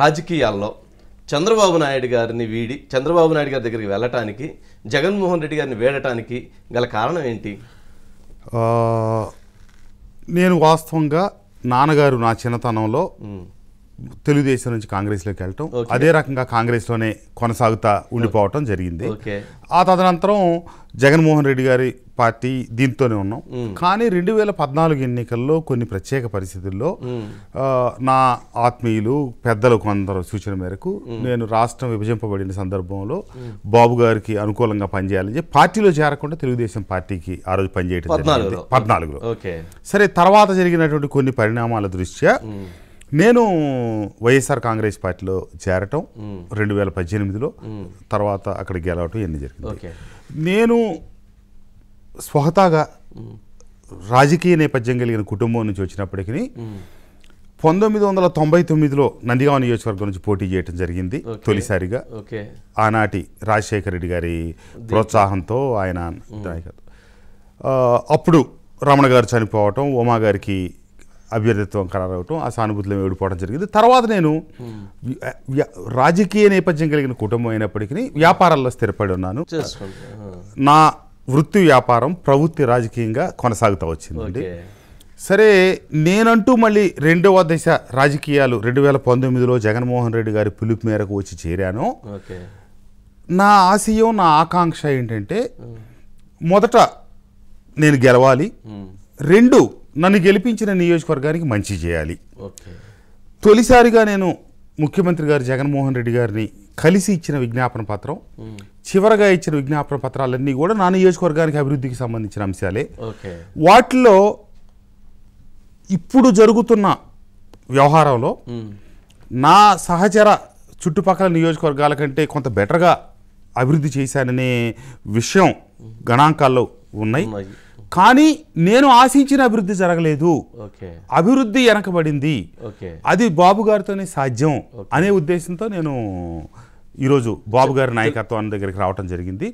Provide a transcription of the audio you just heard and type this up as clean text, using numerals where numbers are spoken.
రాజకీయాల్లో చంద్రబాబు నాయుడు గారిని వీడి చంద్రబాబు నాయుడు గారి దగ్గరికి వెళ్ళటానికి జగన్మోహన్ రెడ్డి గారిని వేడటానికి గల కారణం ఏంటి? నేను వాస్తవంగా నాన్నగారు నా చిన్నతనంలో తెలుగుదేశం నుంచి కాంగ్రెస్లోకి వెళ్ళటం, అదే రకంగా కాంగ్రెస్లోనే కొనసాగుతా ఉండిపోవటం జరిగింది. ఆ తదనంతరం జగన్మోహన్ రెడ్డి గారి పార్టీ దీంతోనే ఉన్నాం. కానీ 2014 ఎన్నికల్లో కొన్ని ప్రత్యేక పరిస్థితుల్లో నా ఆత్మీయులు పెద్దలు కొందరు సూచన మేరకు నేను రాష్ట్రం విభజింపబడిన సందర్భంలో బాబు గారికి అనుకూలంగా పనిచేయాలని చెప్పి పార్టీలో చేరకుండా తెలుగుదేశం పార్టీకి ఆ రోజు పనిచేయడం 14లో. సరే, తర్వాత జరిగినటువంటి కొన్ని పరిణామాల దృష్ట్యా నేను వైఎస్ఆర్ కాంగ్రెస్ పార్టీలో చేరటం 2018లో, తర్వాత అక్కడ గెలవటం ఇవన్నీ జరిగింది. నేను స్వహతాగా రాజకీయ నేపథ్యం కలిగిన కుటుంబం నుంచి వచ్చినప్పటికీ 1999లో నందిగామ నియోజకవర్గం నుంచి పోటీ చేయడం జరిగింది తొలిసారిగా. ఆనాటి రాజశేఖర రెడ్డి గారి ప్రోత్సాహంతో ఆయన అప్పుడు రమణ గారు చనిపోవటం, ఉమా గారికి అభ్యర్థిత్వం ఖరారవటం, ఆ సానుభూతిలో ఓడిపోవడం జరిగింది. తర్వాత నేను రాజకీయ నేపథ్యం కలిగిన కుటుంబం అయినప్పటికీ వ్యాపారాల్లో స్థిరపడి ఉన్నాను. నా వృత్తి వ్యాపారం ప్రవృత్తి రాజకీయంగా కొనసాగుతూ వచ్చిందండి. సరే, నేనంటూ మళ్ళీ రెండవ దశ రాజకీయాలు 2019లో జగన్మోహన్ రెడ్డి గారి పిలుపు మేరకు వచ్చి చేరాను. నా ఆశయం, నా ఆకాంక్ష ఏంటంటే, మొదట నేను గెలవాలి, రెండు నన్ను గెలిపించిన నియోజకవర్గానికి మంచి చేయాలి. తొలిసారిగా నేను ముఖ్యమంత్రి గారు జగన్మోహన్ రెడ్డి గారిని కలిసి ఇచ్చిన విజ్ఞాపన పత్రం, చివరగా ఇచ్చిన విజ్ఞాపన పత్రాలన్నీ కూడా నా నియోజకవర్గానికి అభివృద్ధికి సంబంధించిన అంశాలే. వాటిలో ఇప్పుడు జరుగుతున్న వ్యవహారంలో నా సహచర చుట్టుపక్కల నియోజకవర్గాల కంటే కొంత బెటర్గా అభివృద్ధి చేశాననే విషయం గణాంకాల్లో ఉన్నాయి. కానీ నేను ఆశించిన అభివృద్ధి జరగలేదు, అభివృద్ధి వెనకబడింది, అది బాబు గారితోనే సాధ్యం అనే ఉద్దేశంతో నేను ఈరోజు బాబు గారి నాయకత్వాన్ని దగ్గరికి రావటం జరిగింది.